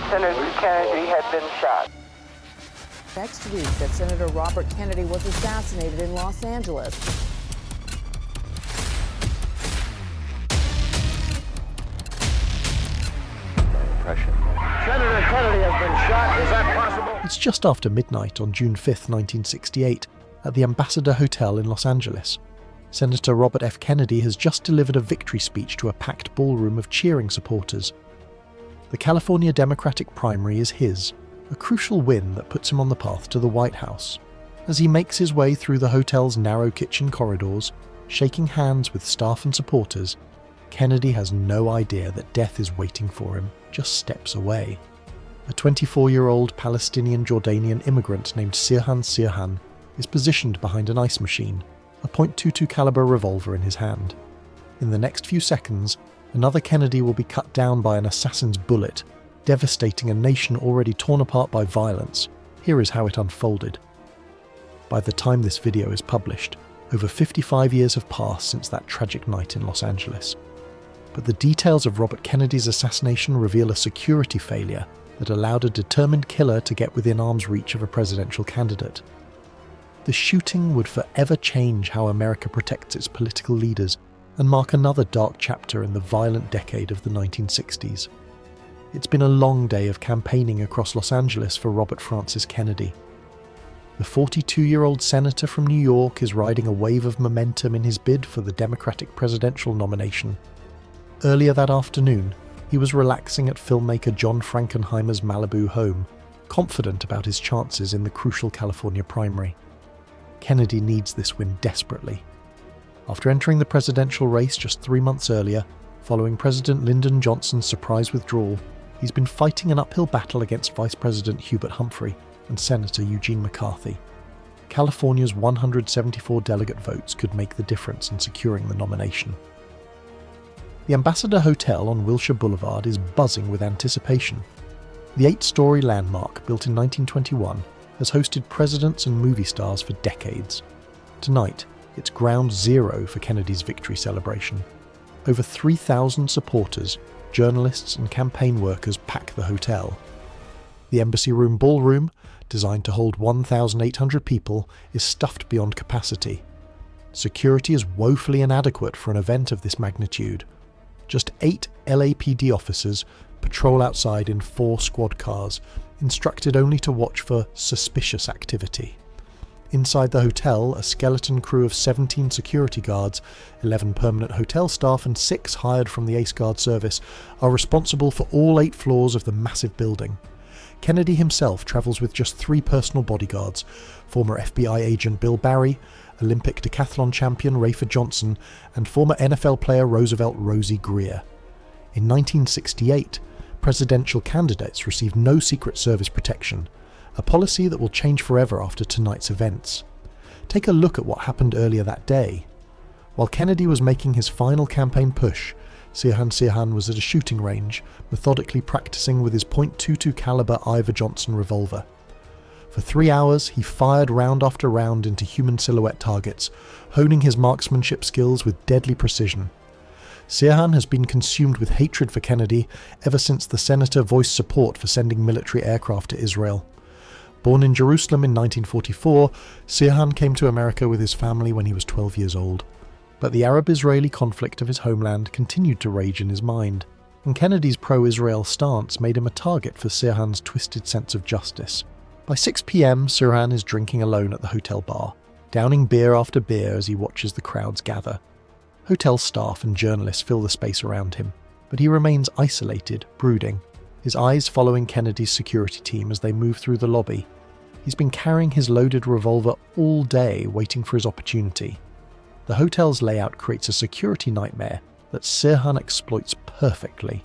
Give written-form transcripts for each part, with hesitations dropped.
Senator Kennedy had been shot. Next week, that Senator Robert Kennedy was assassinated in Los Angeles. Senator Kennedy has been shot. Is that possible? It's just after midnight on June 5th, 1968, at the Ambassador Hotel in Los Angeles. Senator Robert F. Kennedy has just delivered a victory speech to a packed ballroom of cheering supporters. The California Democratic primary is his, a crucial win that puts him on the path to the White House. As he makes his way through the hotel's narrow kitchen corridors, shaking hands with staff and supporters, Kennedy has no idea that death is waiting for him just steps away. A 24-year-old Palestinian-Jordanian immigrant named Sirhan Sirhan is positioned behind an ice machine, a .22 caliber revolver in his hand. In the next few seconds, another Kennedy will be cut down by an assassin's bullet, devastating a nation already torn apart by violence. Here is how it unfolded. By the time this video is published, over 55 years have passed since that tragic night in Los Angeles. But the details of Robert Kennedy's assassination reveal a security failure that allowed a determined killer to get within arm's reach of a presidential candidate. The shooting would forever change how America protects its political leaders and mark another dark chapter in the violent decade of the 1960s. It's been a long day of campaigning across Los Angeles for Robert Francis Kennedy. The 42-year-old senator from New York is riding a wave of momentum in his bid for the Democratic presidential nomination. Earlier that afternoon, he was relaxing at filmmaker John Frankenheimer's Malibu home, confident about his chances in the crucial California primary. Kennedy needs this win desperately. After entering the presidential race just 3 months earlier, following President Lyndon Johnson's surprise withdrawal, he's been fighting an uphill battle against Vice President Hubert Humphrey and Senator Eugene McCarthy. California's 174 delegate votes could make the difference in securing the nomination. The Ambassador Hotel on Wilshire Boulevard is buzzing with anticipation. The 8-story landmark, built in 1921, has hosted presidents and movie stars for decades. Tonight, it's ground zero for Kennedy's victory celebration. Over 3,000 supporters, journalists and campaign workers pack the hotel. The Embassy Room ballroom, designed to hold 1,800 people, is stuffed beyond capacity. Security is woefully inadequate for an event of this magnitude. Just 8 LAPD officers patrol outside in 4 squad cars, instructed only to watch for suspicious activity. Inside the hotel, a skeleton crew of 17 security guards, 11 permanent hotel staff and 6 hired from the Ace Guard service are responsible for all 8 floors of the massive building. Kennedy himself travels with just 3 personal bodyguards, former FBI agent Bill Barry, Olympic decathlon champion Rafer Johnson, and former NFL player Roosevelt Rosie Greer. In 1968, presidential candidates received no Secret Service protection, a policy that will change forever after tonight's events. Take a look at what happened earlier that day. While Kennedy was making his final campaign push, Sirhan Sirhan was at a shooting range, methodically practicing with his .22 caliber Iver Johnson revolver. For 3 hours, he fired round after round into human silhouette targets, honing his marksmanship skills with deadly precision. Sirhan has been consumed with hatred for Kennedy ever since the senator voiced support for sending military aircraft to Israel. Born in Jerusalem in 1944, Sirhan came to America with his family when he was 12 years old. But the Arab-Israeli conflict of his homeland continued to rage in his mind, and Kennedy's pro-Israel stance made him a target for Sirhan's twisted sense of justice. By 6 p.m, Sirhan is drinking alone at the hotel bar, downing beer after beer as he watches the crowds gather. Hotel staff and journalists fill the space around him, but he remains isolated, brooding, his eyes following Kennedy's security team as they move through the lobby. He's been carrying his loaded revolver all day, waiting for his opportunity. The hotel's layout creates a security nightmare that Sirhan exploits perfectly.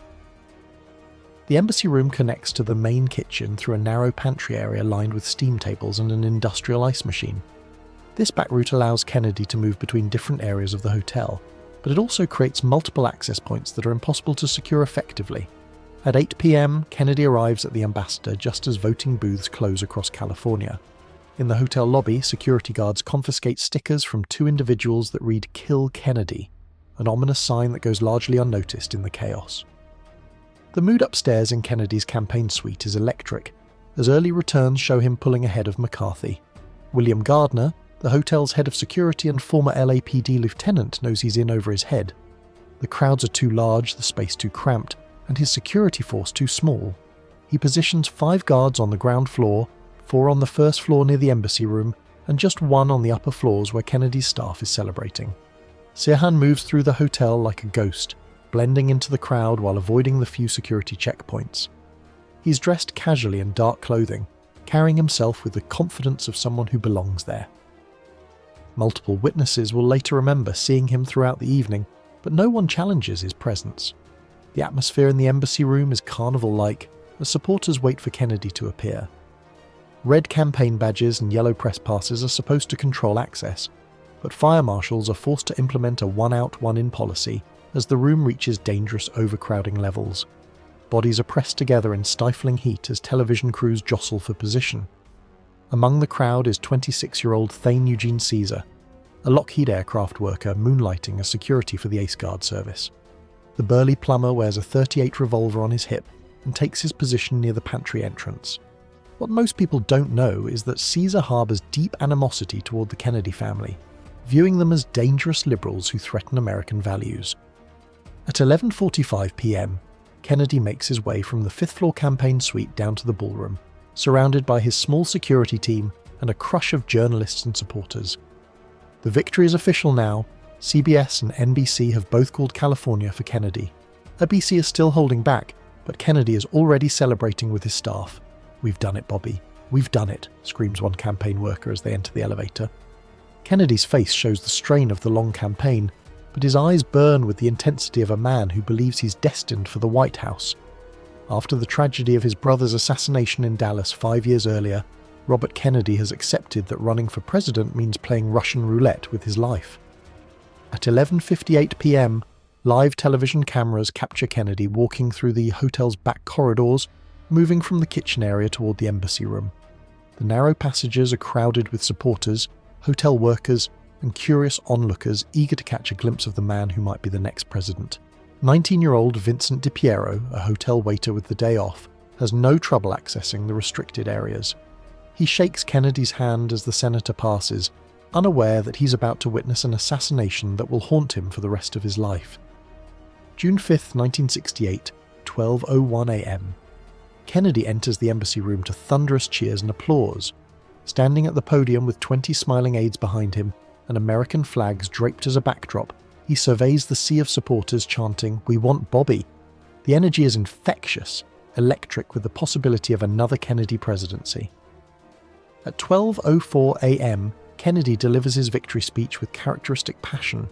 The embassy room connects to the main kitchen through a narrow pantry area lined with steam tables and an industrial ice machine. This back route allows Kennedy to move between different areas of the hotel, but it also creates multiple access points that are impossible to secure effectively. At 8 p.m, Kennedy arrives at the Ambassador just as voting booths close across California. In the hotel lobby, security guards confiscate stickers from 2 individuals that read "Kill Kennedy," an ominous sign that goes largely unnoticed in the chaos. The mood upstairs in Kennedy's campaign suite is electric, as early returns show him pulling ahead of McCarthy. William Gardner, the hotel's head of security and former LAPD lieutenant, knows he's in over his head. The crowds are too large, the space too cramped, and his security force too small. He positions 5 guards on the ground floor, 4 on the first floor near the embassy room, and just 1 on the upper floors where Kennedy's staff is celebrating. Sirhan moves through the hotel like a ghost, blending into the crowd while avoiding the few security checkpoints. He's dressed casually in dark clothing, carrying himself with the confidence of someone who belongs there. Multiple witnesses will later remember seeing him throughout the evening, but no one challenges his presence. The atmosphere in the embassy room is carnival-like, as supporters wait for Kennedy to appear. Red campaign badges and yellow press passes are supposed to control access, but fire marshals are forced to implement a one-out, one-in policy as the room reaches dangerous overcrowding levels. Bodies are pressed together in stifling heat as television crews jostle for position. Among the crowd is 26-year-old Thane Eugene Caesar, a Lockheed aircraft worker moonlighting as security for the Ace Guard service. The burly plumber wears a .38 revolver on his hip and takes his position near the pantry entrance. What most people don't know is that Caesar harbours deep animosity toward the Kennedy family, viewing them as dangerous liberals who threaten American values. At 11:45 p.m, Kennedy makes his way from the 5th floor campaign suite down to the ballroom, surrounded by his small security team and a crush of journalists and supporters. The victory is official now. CBS and NBC have both called California for Kennedy. ABC is still holding back, but Kennedy is already celebrating with his staff. "We've done it, Bobby. We've done it," screams one campaign worker as they enter the elevator. Kennedy's face shows the strain of the long campaign, but his eyes burn with the intensity of a man who believes he's destined for the White House. After the tragedy of his brother's assassination in Dallas 5 years earlier, Robert Kennedy has accepted that running for president means playing Russian roulette with his life. At 11:58 p.m, live television cameras capture Kennedy walking through the hotel's back corridors, moving from the kitchen area toward the embassy room. The narrow passages are crowded with supporters, hotel workers, and curious onlookers eager to catch a glimpse of the man who might be the next president. 19-year-old Vincent DiPiero, a hotel waiter with the day off, has no trouble accessing the restricted areas. He shakes Kennedy's hand as the senator passes, unaware that he's about to witness an assassination that will haunt him for the rest of his life. June 5, 1968, 12:01 a.m. Kennedy enters the embassy room to thunderous cheers and applause. Standing at the podium with 20 smiling aides behind him and American flags draped as a backdrop, he surveys the sea of supporters chanting, "We want Bobby." The energy is infectious, electric with the possibility of another Kennedy presidency. At 12:04 a.m, Kennedy delivers his victory speech with characteristic passion.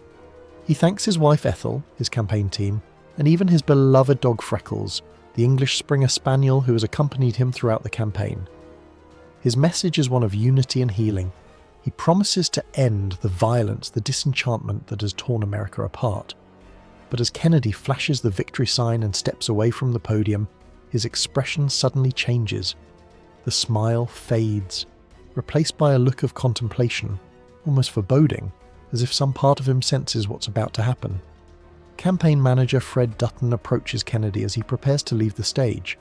He thanks his wife Ethel, his campaign team, and even his beloved dog Freckles, the English Springer Spaniel who has accompanied him throughout the campaign. His message is one of unity and healing. He promises to end the violence, the disenchantment that has torn America apart. But as Kennedy flashes the victory sign and steps away from the podium, his expression suddenly changes. The smile fades, replaced by a look of contemplation, almost foreboding, as if some part of him senses what's about to happen. Campaign manager Fred Dutton approaches Kennedy as he prepares to leave the stage.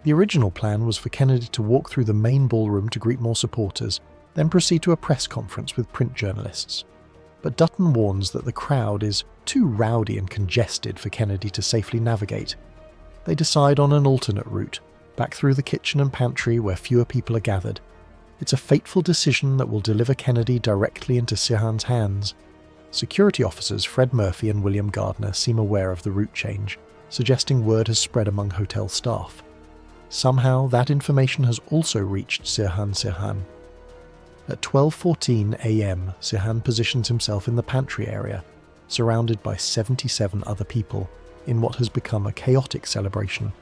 The original plan was for Kennedy to walk through the main ballroom to greet more supporters, then proceed to a press conference with print journalists. But Dutton warns that the crowd is too rowdy and congested for Kennedy to safely navigate. They decide on an alternate route, back through the kitchen and pantry where fewer people are gathered. It's a fateful decision that will deliver Kennedy directly into Sirhan's hands. Security officers Fred Murphy and William Gardner seem aware of the route change, suggesting word has spread among hotel staff. Somehow that information has also reached Sirhan Sirhan. At 12:14 a.m, Sirhan positions himself in the pantry area, surrounded by 77 other people, in what has become a chaotic celebration.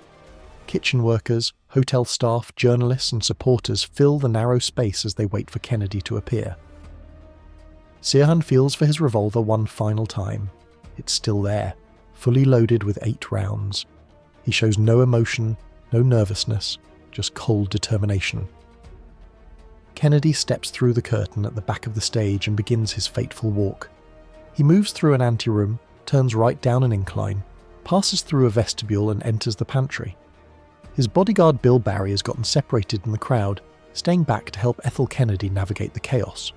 Kitchen workers, hotel staff, journalists and supporters fill the narrow space as they wait for Kennedy to appear. Sirhan feels for his revolver one final time. It's still there, fully loaded with 8 rounds. He shows no emotion, no nervousness, just cold determination. Kennedy steps through the curtain at the back of the stage and begins his fateful walk. He moves through an anteroom, turns right down an incline, passes through a vestibule and enters the pantry. His bodyguard Bill Barry has gotten separated in the crowd, staying back to help Ethel Kennedy navigate the chaos.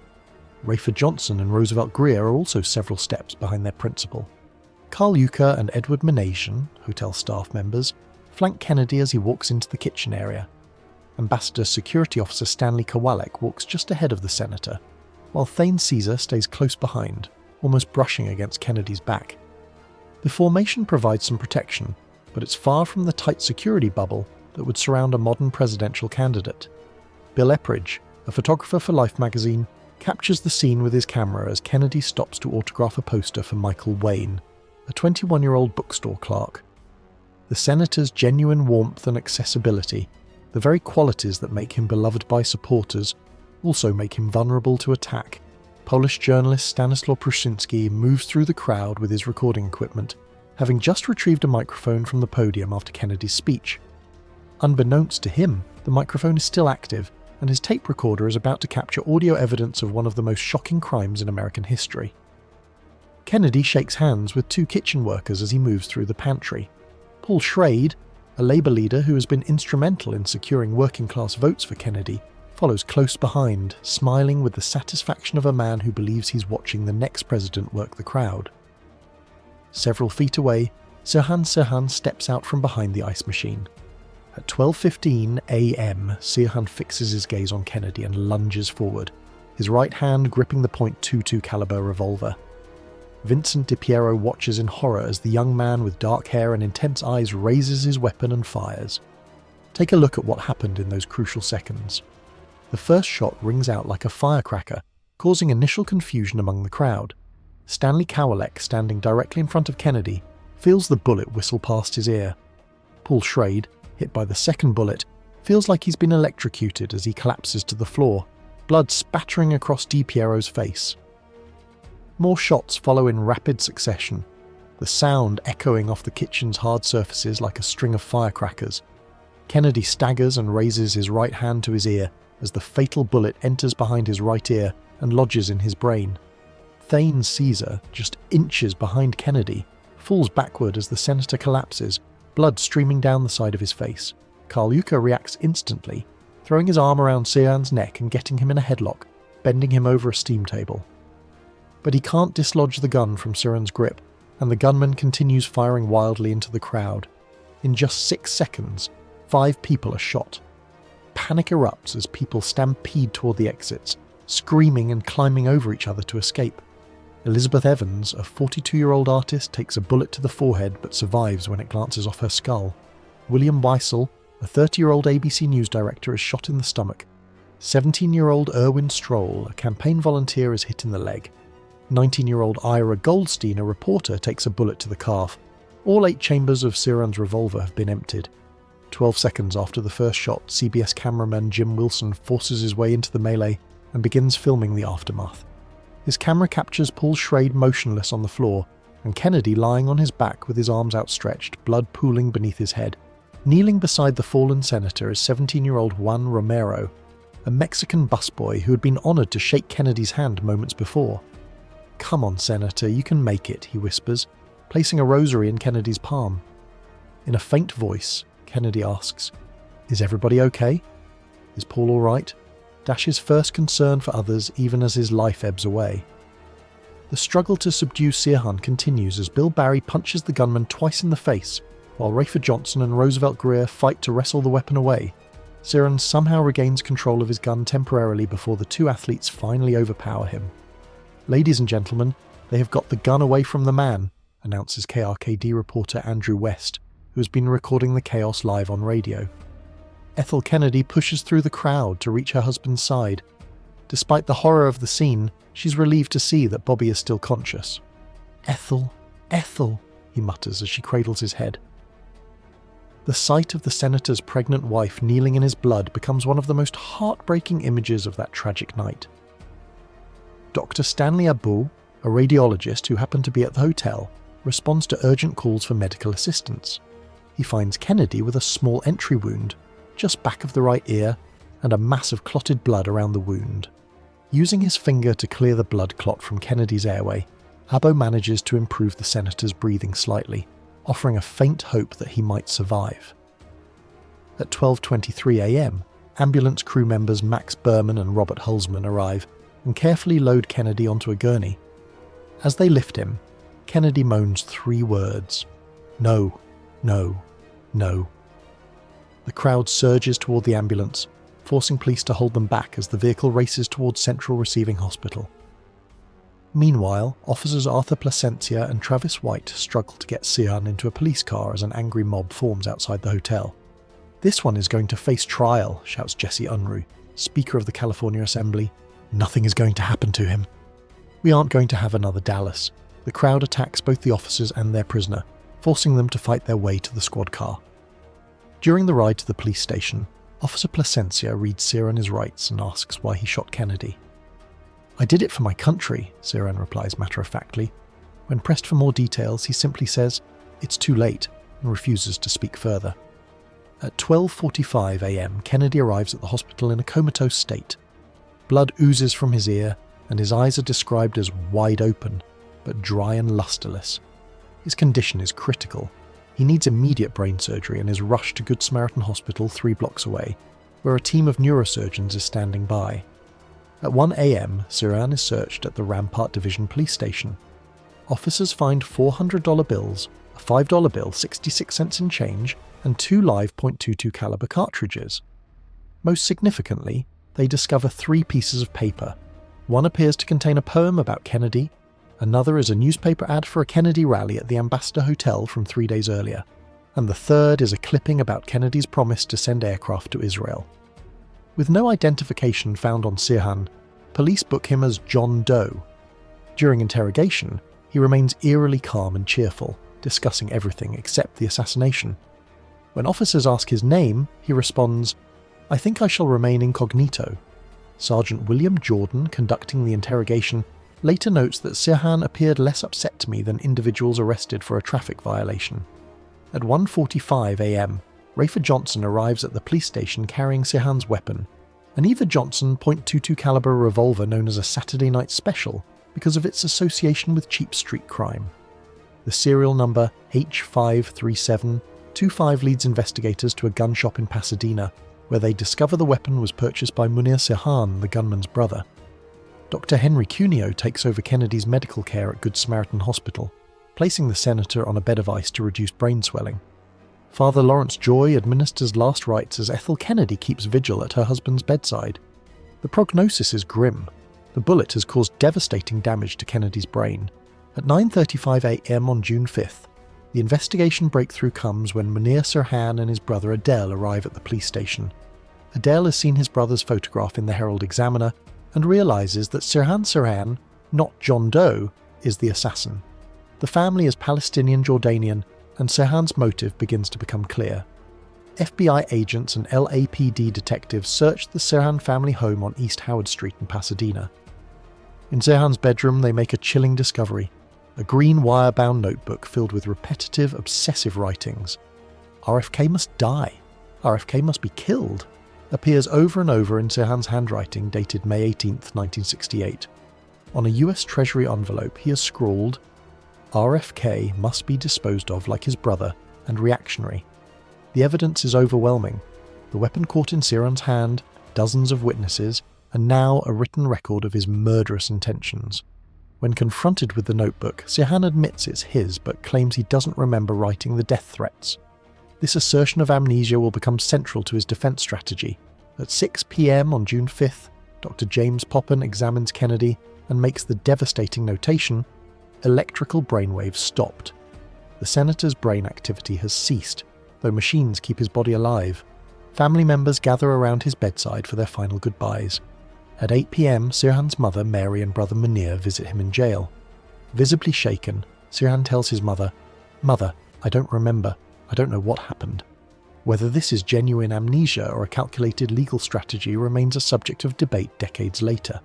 Rayford Johnson and Roosevelt Grier are also several steps behind their principal. Carl Uecker and Edward Menasian, hotel staff members, flank Kennedy as he walks into the kitchen area. Ambassador Security Officer Stanley Kowalek walks just ahead of the senator, while Thane Caesar stays close behind, almost brushing against Kennedy's back. The formation provides some protection, but it's far from the tight security bubble that would surround a modern presidential candidate. Bill Epridge, a photographer for Life magazine, captures the scene with his camera as Kennedy stops to autograph a poster for Michael Wayne, a 21-year-old bookstore clerk. The senator's genuine warmth and accessibility, the very qualities that make him beloved by supporters, also make him vulnerable to attack. Polish journalist Stanislaw Pruszynski moves through the crowd with his recording equipment, having just retrieved a microphone from the podium after Kennedy's speech. Unbeknownst to him, the microphone is still active, and his tape recorder is about to capture audio evidence of one of the most shocking crimes in American history. Kennedy shakes hands with two kitchen workers as he moves through the pantry. Paul Schrade, a Labour leader who has been instrumental in securing working-class votes for Kennedy, follows close behind, smiling with the satisfaction of a man who believes he's watching the next president work the crowd. Several feet away, Sirhan Sirhan steps out from behind the ice machine. At 12:15 a.m., Sirhan fixes his gaze on Kennedy and lunges forward, his right hand gripping the .22 caliber revolver. Vincent DiPiero watches in horror as the young man with dark hair and intense eyes raises his weapon and fires. Take a look at what happened in those crucial seconds. The first shot rings out like a firecracker, causing initial confusion among the crowd. Stanley Kowalek, standing directly in front of Kennedy, feels the bullet whistle past his ear. Paul Schrade, hit by the second bullet, feels like he's been electrocuted as he collapses to the floor, blood spattering across DiPiero's face. More shots follow in rapid succession, the sound echoing off the kitchen's hard surfaces like a string of firecrackers. Kennedy staggers and raises his right hand to his ear as the fatal bullet enters behind his right ear and lodges in his brain. Thane Caesar, just inches behind Kennedy, falls backward as the senator collapses, blood streaming down the side of his face. Carl Uecker reacts instantly, throwing his arm around Sirhan's neck and getting him in a headlock, bending him over a steam table. But he can't dislodge the gun from Sirhan's grip, and the gunman continues firing wildly into the crowd. In just 6 seconds, 5 people are shot. Panic erupts as people stampede toward the exits, screaming and climbing over each other to escape. Elizabeth Evans, a 42-year-old artist, takes a bullet to the forehead but survives when it glances off her skull. William Weissel, a 30-year-old ABC News director, is shot in the stomach. 17-year-old Erwin Stroll, a campaign volunteer, is hit in the leg. 19-year-old Ira Goldstein, a reporter, takes a bullet to the calf. All 8 chambers of Sirhan's revolver have been emptied. 12 seconds after the first shot, CBS cameraman Jim Wilson forces his way into the melee and begins filming the aftermath. His camera captures Paul Schrade motionless on the floor, and Kennedy lying on his back with his arms outstretched, blood pooling beneath his head. Kneeling beside the fallen senator is 17-year-old Juan Romero, a Mexican busboy who had been honored to shake Kennedy's hand moments before. "Come on, Senator, you can make it," he whispers, placing a rosary in Kennedy's palm. In a faint voice, Kennedy asks, "Is everybody okay? Is Paul all right?" Dash's first concern for others even as his life ebbs away. The struggle to subdue Sirhan continues as Bill Barry punches the gunman twice in the face, while Rayford Johnson and Roosevelt Grier fight to wrestle the weapon away. Sirhan somehow regains control of his gun temporarily before the two athletes finally overpower him. "Ladies and gentlemen, they have got the gun away from the man," announces KRKD reporter Andrew West, who has been recording the chaos live on radio. Ethel Kennedy pushes through the crowd to reach her husband's side. Despite the horror of the scene, she's relieved to see that Bobby is still conscious. "Ethel, Ethel," he mutters as she cradles his head. The sight of the senator's pregnant wife kneeling in his blood becomes one of the most heartbreaking images of that tragic night. Dr. Stanley Abou, a radiologist who happened to be at the hotel, responds to urgent calls for medical assistance. He finds Kennedy with a small entry wound, just back of the right ear, and a mass of clotted blood around the wound. Using his finger to clear the blood clot from Kennedy's airway, Abou manages to improve the senator's breathing slightly. offering a faint hope that he might survive. At 12:23 a.m, ambulance crew members Max Berman and Robert Hulsman arrive and carefully load Kennedy onto a gurney. As they lift him, Kennedy moans 3 words: "No, no, no." The crowd surges toward the ambulance, forcing police to hold them back as the vehicle races towards Central Receiving Hospital. Meanwhile, officers Arthur Placencia and Travis White struggle to get Sirhan into a police car as an angry mob forms outside the hotel. "This one is going to face trial," shouts Jesse Unruh, Speaker of the California Assembly. "Nothing is going to happen to him." "We aren't going to have another Dallas." The crowd attacks both the officers and their prisoner, forcing them to fight their way to the squad car. During the ride to the police station, Officer Placencia reads Sirhan his rights and asks why he shot Kennedy. "I did it for my country," Sirhan replies matter-of-factly. When pressed for more details, he simply says, "It's too late," and refuses to speak further. At 12:45 a.m, Kennedy arrives at the hospital in a comatose state. Blood oozes from his ear, and his eyes are described as wide open, but dry and lusterless. His condition is critical. He needs immediate brain surgery and is rushed to Good Samaritan Hospital 3 blocks away, where a team of neurosurgeons is standing by. At 1 a.m, Sirhan is searched at the Rampart Division Police Station. Officers find $400 bills, a $5 bill, 66 cents in change, and 2 live .22 caliber cartridges. Most significantly, they discover 3 pieces of paper. One appears to contain a poem about Kennedy, another is a newspaper ad for a Kennedy rally at the Ambassador Hotel from 3 days earlier, and the third is a clipping about Kennedy's promise to send aircraft to Israel. With no identification found on Sirhan, police book him as John Doe. During interrogation, he remains eerily calm and cheerful, discussing everything except the assassination. When officers ask his name, he responds, "I think I shall remain incognito." Sergeant William Jordan, conducting the interrogation, later notes that Sirhan appeared less upset to me than individuals arrested for a traffic violation. At 1:45 a.m, Rafer Johnson arrives at the police station carrying Sirhan's weapon, an Eva Johnson .22 caliber revolver known as a Saturday Night Special because of its association with cheap street crime. The serial number H53725 leads investigators to a gun shop in Pasadena, where they discover the weapon was purchased by Munir Sirhan, the gunman's brother. Dr. Henry Cuneo takes over Kennedy's medical care at Good Samaritan Hospital, placing the senator on a bed of ice to reduce brain swelling. Father Lawrence Joy administers last rites as Ethel Kennedy keeps vigil at her husband's bedside. The prognosis is grim. The bullet has caused devastating damage to Kennedy's brain. At 9:35 a.m. on June 5th, the investigation breakthrough comes when Munir Sirhan and his brother Adele arrive at the police station. Adele has seen his brother's photograph in the Herald Examiner and realises that Sirhan Sirhan, not John Doe, is the assassin. The family is Palestinian-Jordanian, and Sirhan's motive begins to become clear. FBI agents and LAPD detectives search the Sirhan family home on East Howard Street in Pasadena. In Sirhan's bedroom, they make a chilling discovery: a green wire-bound notebook filled with repetitive, obsessive writings. "RFK must die. RFK must be killed," appears over and over in Sirhan's handwriting dated May 18, 1968. On a US Treasury envelope, he has scrawled, "RFK must be disposed of like his brother and reactionary." The evidence is overwhelming. The weapon caught in Sirhan's hand, dozens of witnesses, and now a written record of his murderous intentions. When confronted with the notebook, Sirhan admits it's his but claims he doesn't remember writing the death threats. This assertion of amnesia will become central to his defense strategy. At 6 p.m. on June 5th, Dr. James Poppen examines Kennedy and makes the devastating notation, "Electrical brainwaves stopped." The senator's brain activity has ceased, though machines keep his body alive. Family members gather around his bedside for their final goodbyes. At 8 p.m, Sirhan's mother, Mary, and brother Munir visit him in jail. Visibly shaken, Sirhan tells his mother, "Mother, I don't remember. I don't know what happened." Whether this is genuine amnesia or a calculated legal strategy remains a subject of debate decades later.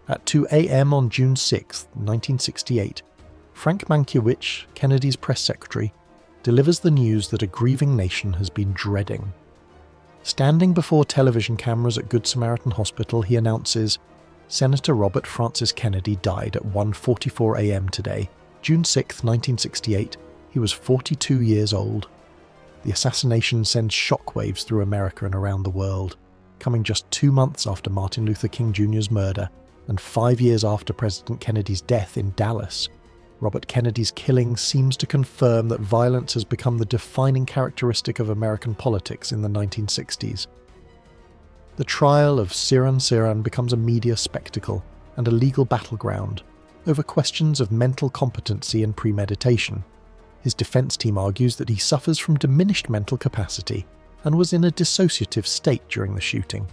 At 2 a.m. on June 6, 1968, Frank Mankiewicz, Kennedy's press secretary, delivers the news that a grieving nation has been dreading. Standing before television cameras at Good Samaritan Hospital, he announces, "Senator Robert Francis Kennedy died at 1:44 a.m. today, June 6, 1968, He was 42 years old. The assassination sends shockwaves through America and around the world, coming just 2 months after Martin Luther King Jr.'s murder and 5 years after President Kennedy's death in Dallas. Robert Kennedy's killing seems to confirm that violence has become the defining characteristic of American politics in the 1960s. The trial of Sirhan Sirhan becomes a media spectacle and a legal battleground over questions of mental competency and premeditation. His defense team argues that he suffers from diminished mental capacity and was in a dissociative state during the shooting.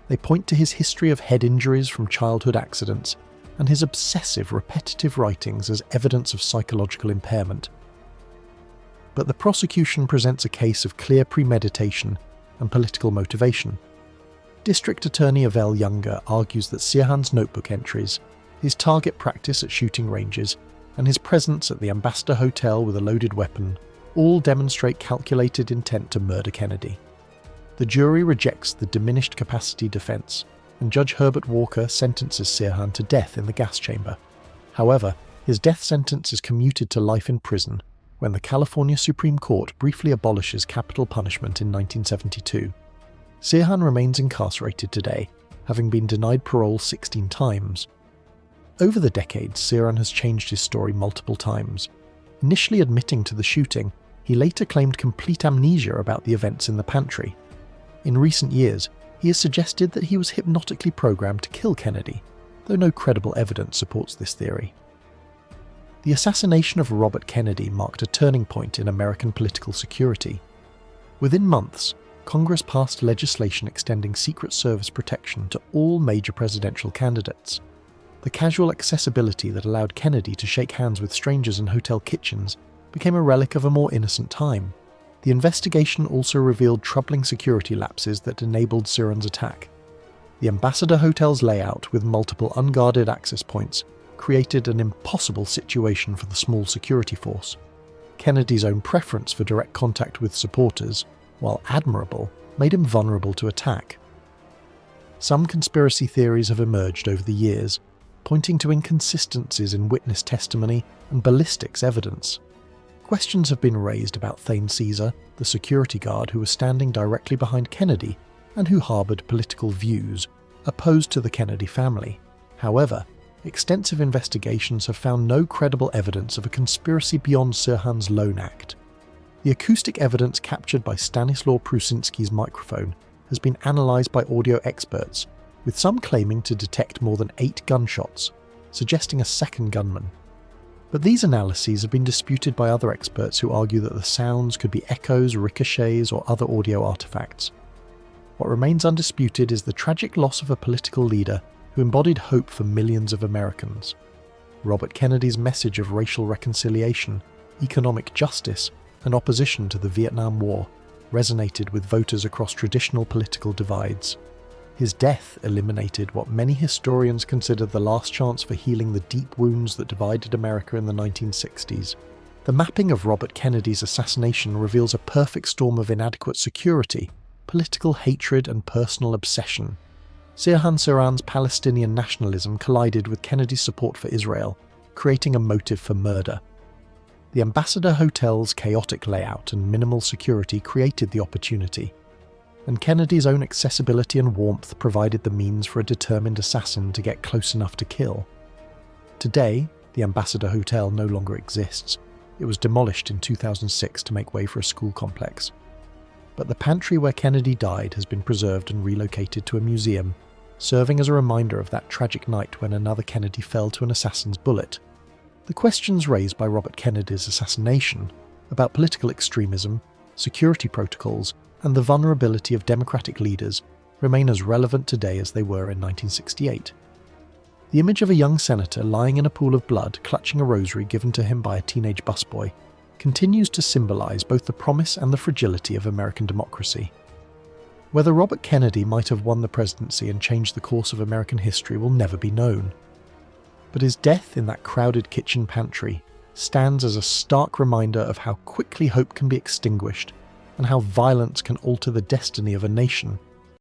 They point to his history of head injuries from childhood accidents and his obsessive, repetitive writings as evidence of psychological impairment. But the prosecution presents a case of clear premeditation and political motivation. District Attorney Avell Younger argues that Sirhan's notebook entries, his target practice at shooting ranges, and his presence at the Ambassador Hotel with a loaded weapon all demonstrate calculated intent to murder Kennedy. The jury rejects the diminished capacity defense, and Judge Herbert Walker sentences Sirhan to death in the gas chamber. However, his death sentence is commuted to life in prison when the California Supreme Court briefly abolishes capital punishment in 1972. Sirhan remains incarcerated today, having been denied parole 16 times. Over the decades, Sirhan has changed his story multiple times. Initially admitting to the shooting, he later claimed complete amnesia about the events in the pantry. In recent years, he has suggested that he was hypnotically programmed to kill Kennedy, though no credible evidence supports this theory. The assassination of Robert Kennedy marked a turning point in American political security. Within months, Congress passed legislation extending Secret Service protection to all major presidential candidates. The casual accessibility that allowed Kennedy to shake hands with strangers in hotel kitchens became a relic of a more innocent time. The investigation also revealed troubling security lapses that enabled Sirhan's attack. The Ambassador Hotel's layout, with multiple unguarded access points, created an impossible situation for the small security force. Kennedy's own preference for direct contact with supporters, while admirable, made him vulnerable to attack. Some conspiracy theories have emerged over the years, pointing to inconsistencies in witness testimony and ballistics evidence. Questions have been raised about Thane Caesar, the security guard who was standing directly behind Kennedy and who harboured political views opposed to the Kennedy family. However, extensive investigations have found no credible evidence of a conspiracy beyond Sirhan's lone act. The acoustic evidence captured by Stanislaw Prusinski's microphone has been analysed by audio experts, with some claiming to detect more than 8 gunshots, suggesting a second gunman. But these analyses have been disputed by other experts who argue that the sounds could be echoes, ricochets, or other audio artifacts. What remains undisputed is the tragic loss of a political leader who embodied hope for millions of Americans. Robert Kennedy's message of racial reconciliation, economic justice, and opposition to the Vietnam War resonated with voters across traditional political divides. His death eliminated what many historians consider the last chance for healing the deep wounds that divided America in the 1960s. The mapping of Robert Kennedy's assassination reveals a perfect storm of inadequate security, political hatred, and personal obsession. Sirhan Sirhan's Palestinian nationalism collided with Kennedy's support for Israel, creating a motive for murder. The Ambassador Hotel's chaotic layout and minimal security created the opportunity, and Kennedy's own accessibility and warmth provided the means for a determined assassin to get close enough to kill. Today, the Ambassador Hotel no longer exists. It was demolished in 2006 to make way for a school complex. But the pantry where Kennedy died has been preserved and relocated to a museum, serving as a reminder of that tragic night when another Kennedy fell to an assassin's bullet. The questions raised by Robert Kennedy's assassination about political extremism, security protocols, and the vulnerability of democratic leaders remain as relevant today as they were in 1968. The image of a young senator lying in a pool of blood clutching a rosary given to him by a teenage busboy continues to symbolize both the promise and the fragility of American democracy. Whether Robert Kennedy might have won the presidency and changed the course of American history will never be known. But his death in that crowded kitchen pantry stands as a stark reminder of how quickly hope can be extinguished and how violence can alter the destiny of a nation